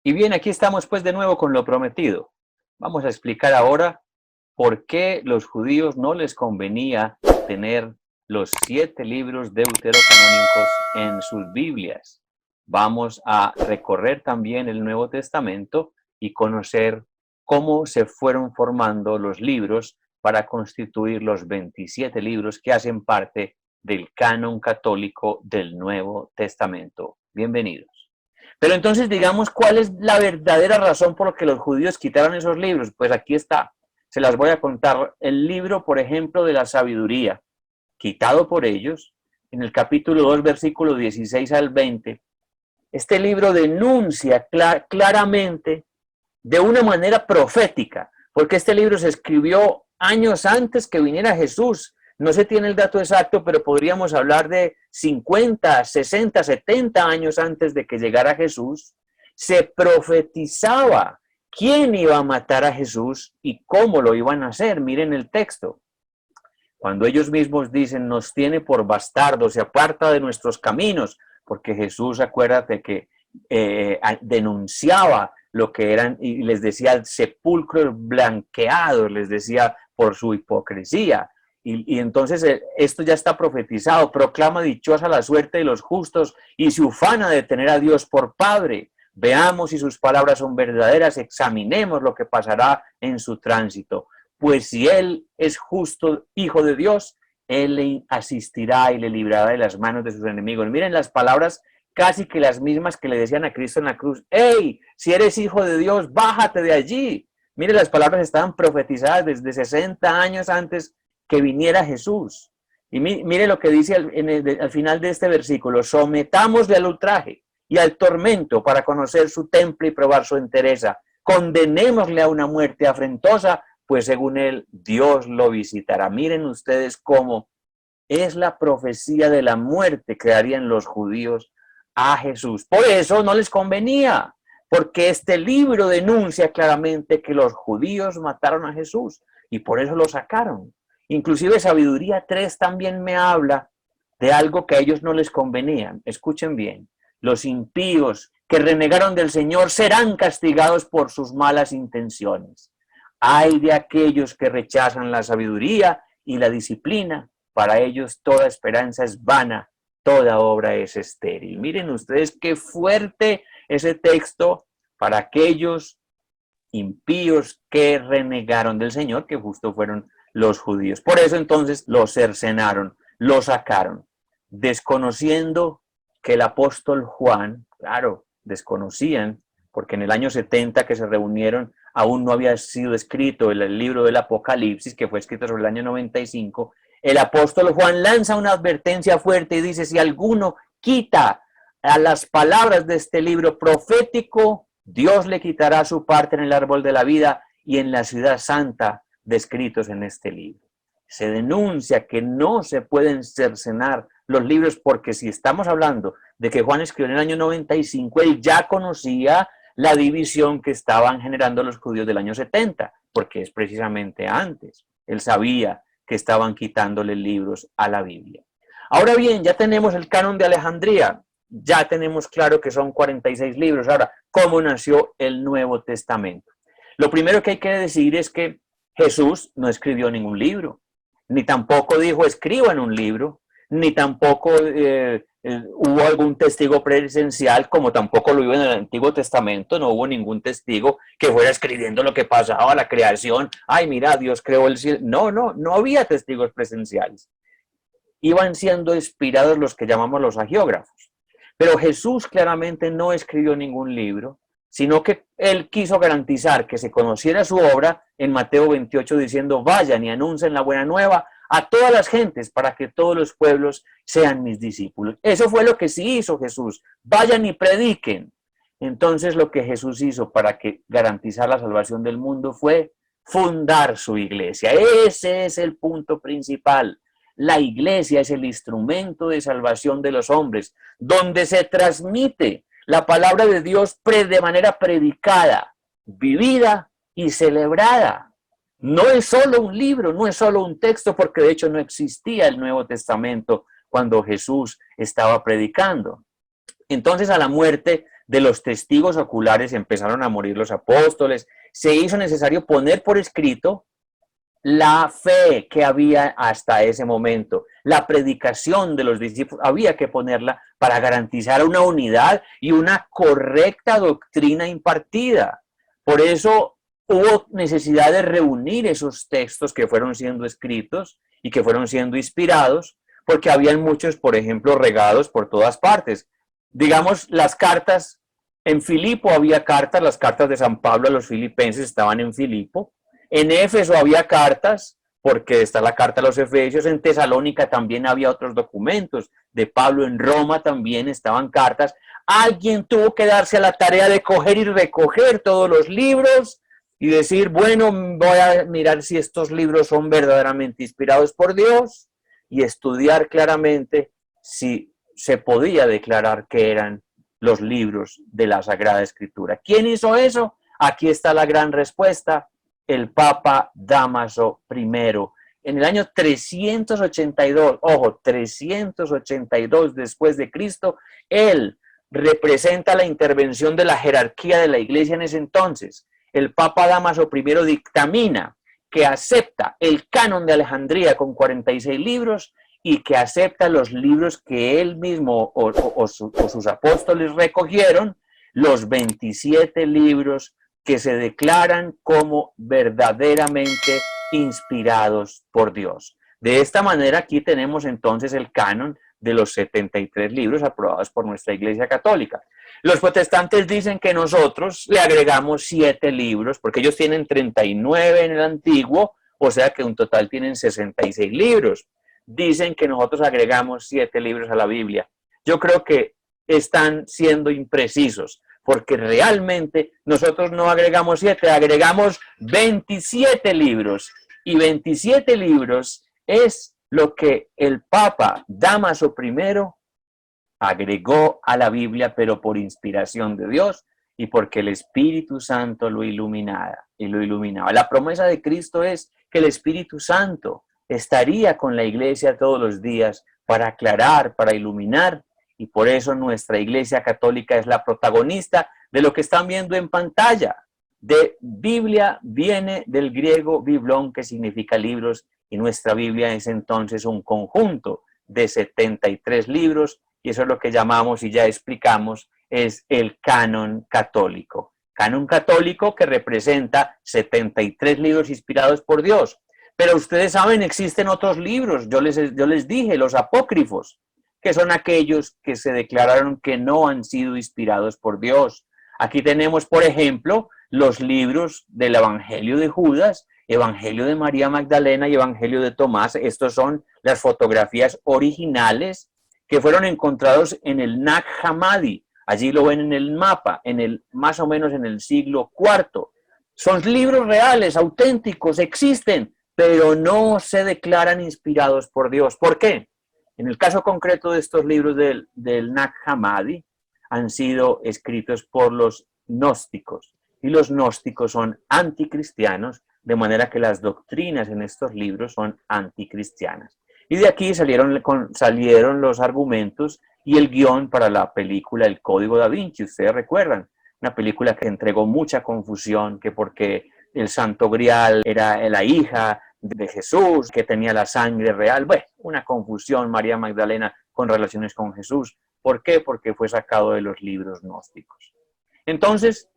Y bien, aquí estamos pues de nuevo con lo prometido. Vamos a explicar ahora por qué los judíos no les convenía tener los 7 libros deuterocanónicos en sus Biblias. Vamos a recorrer también el Nuevo Testamento y conocer cómo se fueron formando los libros para constituir los 27 libros que hacen parte del canon católico del Nuevo Testamento. Bienvenidos. Pero entonces digamos, ¿cuál es la verdadera razón por la que los judíos quitaron esos libros? Pues aquí está, se las voy a contar. El libro, por ejemplo, de la sabiduría, quitado por ellos, en el capítulo 2, versículo 16 al 20, este libro denuncia claramente, de una manera profética, porque este libro se escribió años antes que viniera Jesús. No se tiene el dato exacto, pero podríamos hablar de 50, 60, 70 años antes de que llegara Jesús. Se profetizaba quién iba a matar a Jesús y cómo lo iban a hacer. Miren el texto. Cuando ellos mismos dicen, nos tiene por bastardos, se aparta de nuestros caminos, porque Jesús, acuérdate que denunciaba lo que eran y les decía sepulcros blanqueados, les decía por su hipocresía. Y entonces esto ya está profetizado, proclama dichosa la suerte de los justos y se ufana de tener a Dios por Padre. Veamos si sus palabras son verdaderas, examinemos lo que pasará en su tránsito. Pues si él es justo hijo de Dios, él le asistirá y le librará de las manos de sus enemigos. Miren las palabras casi que las mismas que le decían a Cristo en la cruz. ¡Hey! Si eres hijo de Dios, bájate de allí. Miren, las palabras estaban profetizadas desde 60 años antes que viniera Jesús. Y mire lo que dice al final de este versículo: sometámosle al ultraje y al tormento para conocer su templo y probar su entereza. Condenémosle a una muerte afrentosa, pues según él, Dios lo visitará. Miren ustedes cómo es la profecía de la muerte que darían los judíos a Jesús. Por eso no les convenía, porque este libro denuncia claramente que los judíos mataron a Jesús y por eso lo sacaron. Inclusive Sabiduría 3 también me habla de algo que a ellos no les convenía. Escuchen bien, los impíos que renegaron del Señor serán castigados por sus malas intenciones. Ay de aquellos que rechazan la sabiduría y la disciplina, para ellos toda esperanza es vana, toda obra es estéril. Miren ustedes qué fuerte ese texto para aquellos impíos que renegaron del Señor, que justo fueron los judíos. Por eso entonces los cercenaron, los sacaron, desconociendo que el apóstol Juan, claro, desconocían, porque en el año 70 que se reunieron, aún no había sido escrito el libro del Apocalipsis, que fue escrito sobre el año 95, el apóstol Juan lanza una advertencia fuerte y dice, si alguno quita a las palabras de este libro profético, Dios le quitará su parte en el árbol de la vida y en la ciudad santa descritos en este libro. Se denuncia que no se pueden cercenar los libros porque si estamos hablando de que Juan escribió en el año 95, él ya conocía la división que estaban generando los judíos del año 70, porque es precisamente antes. Él sabía que estaban quitándole libros a la Biblia. Ahora bien, ya tenemos el canon de Alejandría, ya tenemos claro que son 46 libros. Ahora, ¿cómo nació el Nuevo Testamento? Lo primero que hay que decir es que Jesús no escribió ningún libro, ni tampoco dijo escriban un libro, ni tampoco hubo algún testigo presencial, como tampoco lo hubo en el Antiguo Testamento. No hubo ningún testigo que fuera escribiendo lo que pasaba, la creación. Ay, mira, Dios creó el cielo. No había testigos presenciales. Iban siendo inspirados los que llamamos los hagiógrafos. Pero Jesús claramente no escribió ningún libro, sino que él quiso garantizar que se conociera su obra en Mateo 28 diciendo, vayan y anuncien la buena nueva a todas las gentes para que todos los pueblos sean mis discípulos. Eso fue lo que sí hizo Jesús. Vayan y prediquen. Entonces lo que Jesús hizo para que garantizar la salvación del mundo fue fundar su iglesia. Ese es el punto principal. La iglesia es el instrumento de salvación de los hombres, donde se transmite la palabra de Dios de manera predicada, vivida y celebrada. No es solo un libro, no es solo un texto, porque de hecho no existía el Nuevo Testamento cuando Jesús estaba predicando. Entonces a la muerte de los testigos oculares empezaron a morir los apóstoles, se hizo necesario poner por escrito la fe que había hasta ese momento, la predicación de los discípulos, había que ponerla para garantizar una unidad y una correcta doctrina impartida. Por eso hubo necesidad de reunir esos textos que fueron siendo escritos y que fueron siendo inspirados, porque habían muchos, por ejemplo, regados por todas partes. Digamos, las cartas, en Filipo había cartas, las cartas de San Pablo a los filipenses estaban en Filipo. En Éfeso había cartas, porque está la carta a los Efesios. En Tesalónica también había otros documentos. De Pablo en Roma también estaban cartas. Alguien tuvo que darse a la tarea de coger y recoger todos los libros y decir, bueno, voy a mirar si estos libros son verdaderamente inspirados por Dios y estudiar claramente si se podía declarar que eran los libros de la Sagrada Escritura. ¿Quién hizo eso? Aquí está la gran respuesta. El Papa Dámaso I. En el año 382, ojo, 382 después de Cristo, él representa la intervención de la jerarquía de la Iglesia en ese entonces. El Papa Dámaso I dictamina que acepta el canon de Alejandría con 46 libros y que acepta los libros que él mismo o sus apóstoles recogieron, los 27 libros que se declaran como verdaderamente inspirados por Dios. De esta manera aquí tenemos entonces el canon de los 73 libros aprobados por nuestra Iglesia Católica. Los protestantes dicen que nosotros le agregamos 7 libros, porque ellos tienen 39 en el Antiguo, o sea que en total tienen 66 libros. Dicen que nosotros agregamos 7 libros a la Biblia. Yo creo que están siendo imprecisos, porque realmente nosotros no agregamos 7, agregamos 27 libros. Y 27 libros es lo que el Papa Dámaso I agregó a la Biblia, pero por inspiración de Dios y porque el Espíritu Santo lo iluminaba. La promesa de Cristo es que el Espíritu Santo estaría con la Iglesia todos los días para aclarar, para iluminar, y por eso nuestra Iglesia Católica es la protagonista de lo que están viendo en pantalla. De Biblia viene del griego biblón, que significa libros, y nuestra Biblia es entonces un conjunto de 73 libros, y eso es lo que llamamos y ya explicamos, es el canon católico. Canon católico que representa 73 libros inspirados por Dios. Pero ustedes saben, existen otros libros, yo les dije, los apócrifos, que son aquellos que se declararon que no han sido inspirados por Dios. Aquí tenemos, por ejemplo, los libros del Evangelio de Judas, Evangelio de María Magdalena y Evangelio de Tomás. Estos son las fotografías originales que fueron encontrados en el Nag Hammadi. Allí lo ven en el mapa, más o menos en el siglo IV. Son libros reales, auténticos, existen, pero no se declaran inspirados por Dios. ¿Por qué? En el caso concreto de estos libros del Nag Hammadi, han sido escritos por los gnósticos, y los gnósticos son anticristianos, de manera que las doctrinas en estos libros son anticristianas. Y de aquí salieron los argumentos y el guión para la película El Código Da Vinci. Ustedes recuerdan, una película que entregó mucha confusión, que porque el Santo Grial era la hija de Jesús, que tenía la sangre real. Bueno, una confusión, María Magdalena con relaciones con Jesús. ¿Por qué? Porque fue sacado de los libros gnósticos. Entonces,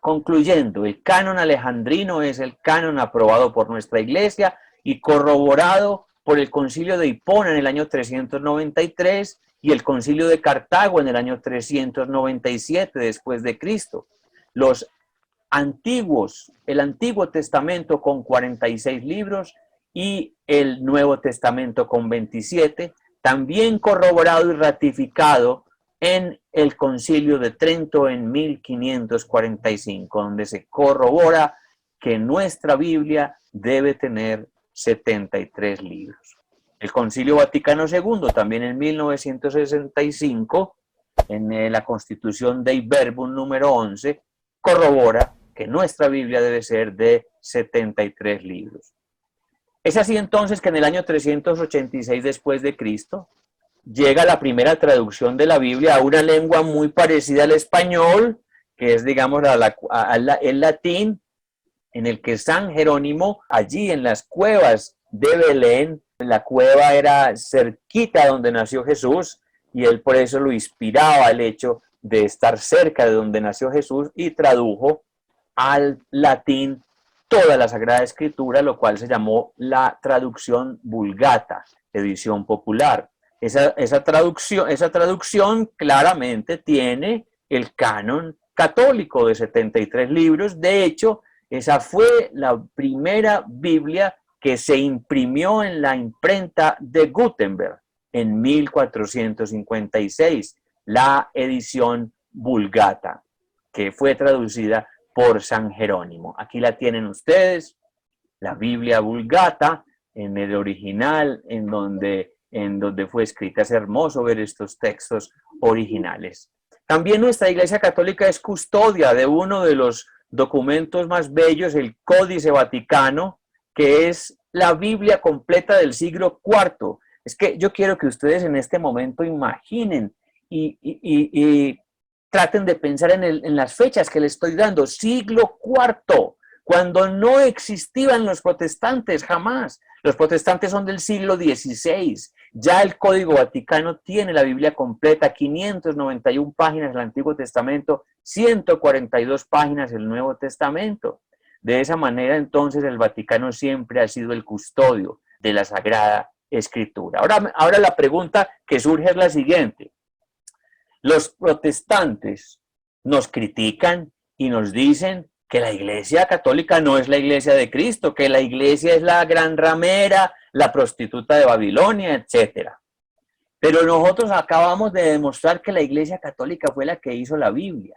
concluyendo, el canon alejandrino es el canon aprobado por nuestra Iglesia y corroborado por el Concilio de Hipona en el año 393 y el Concilio de Cartago en el año 397 después de Cristo. Los antiguos, el Antiguo Testamento con 46 libros y el Nuevo Testamento con 27, también corroborado y ratificado en el Concilio de Trento en 1545, donde se corrobora que nuestra Biblia debe tener 73 libros. El Concilio Vaticano II, también en 1965, en la Constitución Dei Verbum número 11, corrobora que nuestra Biblia debe ser de 73 libros. Es así entonces que en el año 386 después de Cristo, llega la primera traducción de la Biblia a una lengua muy parecida al español, que es, digamos, el latín, en el que San Jerónimo, allí en las cuevas de Belén, la cueva era cerquita donde nació Jesús, y él por eso lo inspiraba el hecho de estar cerca de donde nació Jesús, y tradujo al latín toda la Sagrada Escritura, lo cual se llamó la traducción Vulgata, edición popular. Esa traducción claramente tiene el canon católico de 73 libros. De hecho, esa fue la primera Biblia que se imprimió en la imprenta de Gutenberg en 1456, la edición Vulgata, que fue traducida por San Jerónimo. Aquí la tienen ustedes, la Biblia Vulgata, en el original, en donde fue escrita. Es hermoso ver estos textos originales. También nuestra Iglesia Católica es custodia de uno de los documentos más bellos, el Códice Vaticano, que es la Biblia completa del siglo IV. Es que yo quiero que ustedes en este momento imaginen y traten de pensar en las fechas que les estoy dando. Siglo IV, cuando no existían los protestantes, jamás. Los protestantes son del siglo XVI. Ya el Código Vaticano tiene la Biblia completa, 591 páginas el Antiguo Testamento, 142 páginas el Nuevo Testamento. De esa manera, entonces, el Vaticano siempre ha sido el custodio de la Sagrada Escritura. Ahora la pregunta que surge es la siguiente. Los protestantes nos critican y nos dicen que la Iglesia Católica no es la Iglesia de Cristo, que la Iglesia es la gran ramera, la prostituta de Babilonia, etc. Pero nosotros acabamos de demostrar que la Iglesia Católica fue la que hizo la Biblia.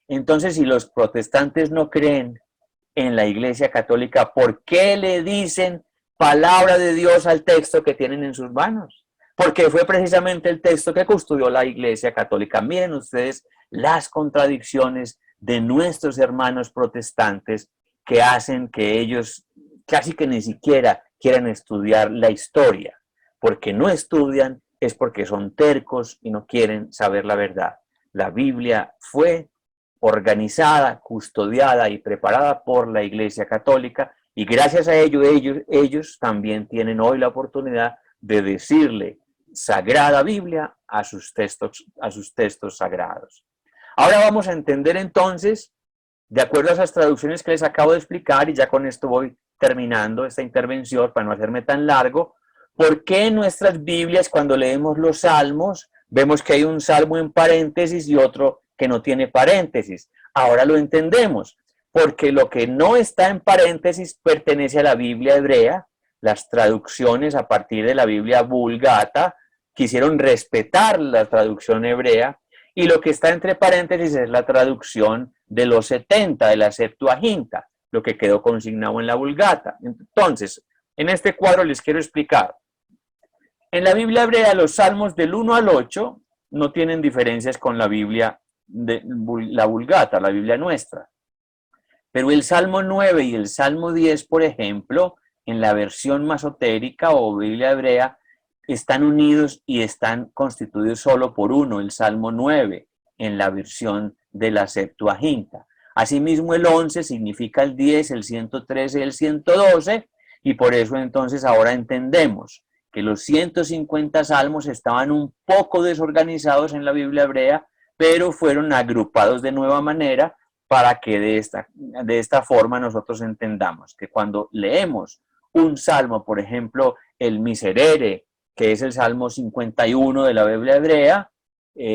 Entonces, si los protestantes no creen en la Iglesia Católica, ¿por qué le dicen palabra de Dios al texto que tienen en sus manos? Porque fue precisamente el texto que custodió la Iglesia Católica. Miren ustedes las contradicciones de nuestros hermanos protestantes que hacen que ellos casi que ni siquiera quieran estudiar la historia. Porque no estudian es porque son tercos y no quieren saber la verdad. La Biblia fue organizada, custodiada y preparada por la Iglesia Católica, y gracias a ello ellos también tienen hoy la oportunidad de decirle Sagrada Biblia a sus textos sagrados. Ahora vamos a entender entonces, de acuerdo a esas traducciones que les acabo de explicar, y ya con esto voy terminando esta intervención para no hacerme tan largo, por qué en nuestras Biblias cuando leemos los salmos vemos que hay un salmo en paréntesis y otro que no tiene paréntesis. Ahora lo entendemos, porque lo que no está en paréntesis pertenece a la Biblia hebrea. Las traducciones a partir de la Biblia Vulgata quisieron respetar la traducción hebrea, y lo que está entre paréntesis es la traducción de los 70, de la Septuaginta, lo que quedó consignado en la Vulgata. Entonces, en este cuadro les quiero explicar. En la Biblia hebrea, los salmos del 1 al 8 no tienen diferencias con la Biblia de la Vulgata, la Biblia nuestra. Pero el Salmo 9 y el Salmo 10, por ejemplo, en la versión masotérica o Biblia hebrea, están unidos y están constituidos solo por uno, el Salmo 9, en la versión de la Septuaginta. Asimismo, el 11 significa el 10, el 113 y el 112, y por eso entonces ahora entendemos que los 150 salmos estaban un poco desorganizados en la Biblia hebrea, pero fueron agrupados de nueva manera para que de esta forma nosotros entendamos que cuando leemos un salmo, por ejemplo, el Miserere, que es el Salmo 51 de la Biblia hebrea,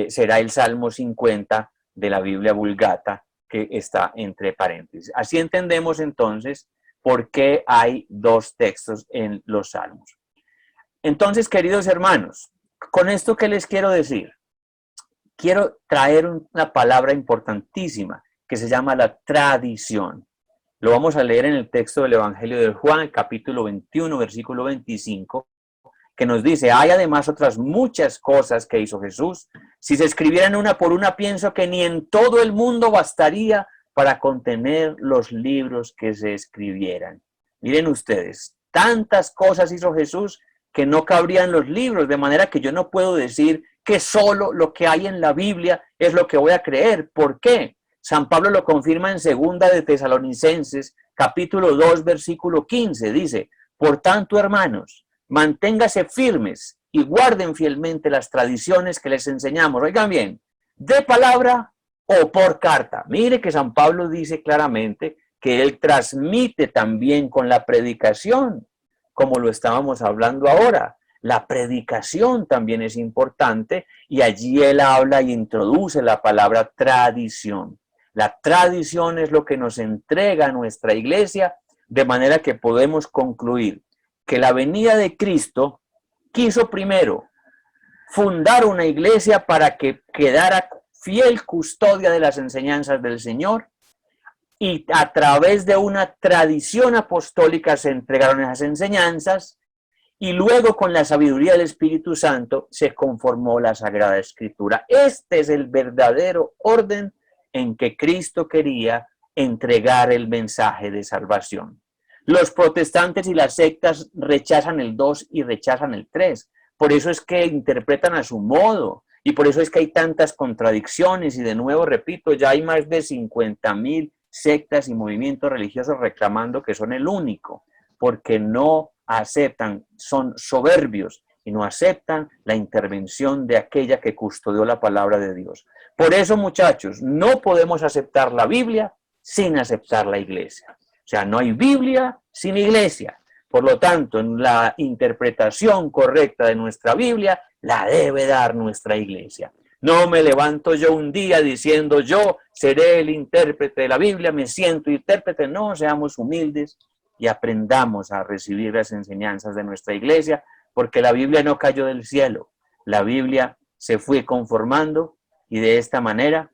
será el Salmo 50 de la Biblia Vulgata, que está entre paréntesis. Así entendemos entonces por qué hay dos textos en los salmos. Entonces, queridos hermanos, con esto que les quiero decir, quiero traer una palabra importantísima que se llama la tradición. Lo vamos a leer en el texto del Evangelio de Juan, capítulo 21, versículo 25, que nos dice: hay además otras muchas cosas que hizo Jesús. Si se escribieran una por una, pienso que ni en todo el mundo bastaría para contener los libros que se escribieran. Miren ustedes, tantas cosas hizo Jesús que no cabría en los libros, de manera que yo no puedo decir que solo lo que hay en la Biblia es lo que voy a creer. ¿Por qué? San Pablo lo confirma en segunda de Tesalonicenses, capítulo 2, versículo 15. Dice, por tanto, hermanos, manténgase firmes y guarden fielmente las tradiciones que les enseñamos. Oigan bien, de palabra o por carta. Mire que San Pablo dice claramente que él transmite también con la predicación, como lo estábamos hablando ahora. La predicación también es importante y allí él habla y introduce la palabra tradición. La tradición es lo que nos entrega nuestra iglesia, de manera que podemos concluir que la venida de Cristo quiso primero fundar una iglesia para que quedara fiel custodia de las enseñanzas del Señor, y a través de una tradición apostólica se entregaron esas enseñanzas, y luego con la sabiduría del Espíritu Santo se conformó la Sagrada Escritura. Este es el verdadero orden en que Cristo quería entregar el mensaje de salvación. Los protestantes y las sectas rechazan el 2 y rechazan el 3. Por eso es que interpretan a su modo y por eso es que hay tantas contradicciones. Y de nuevo, repito, ya hay más de 50,000 sectas y movimientos religiosos reclamando que son el único, porque no aceptan, son soberbios y no aceptan la intervención de aquella que custodió la palabra de Dios. Por eso, muchachos, no podemos aceptar la Biblia sin aceptar la iglesia. O sea, no hay Biblia sin iglesia. Por lo tanto, en la interpretación correcta de nuestra Biblia la debe dar nuestra iglesia. No me levanto yo un día diciendo yo seré el intérprete de la Biblia, me siento intérprete. No, seamos humildes y aprendamos a recibir las enseñanzas de nuestra iglesia, porque la Biblia no cayó del cielo. La Biblia se fue conformando y de esta manera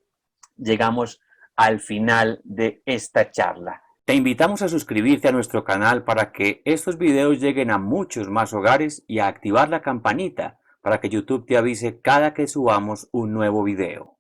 llegamos al final de esta charla. Te invitamos a suscribirte a nuestro canal para que estos videos lleguen a muchos más hogares y a activar la campanita para que YouTube te avise cada que subamos un nuevo video.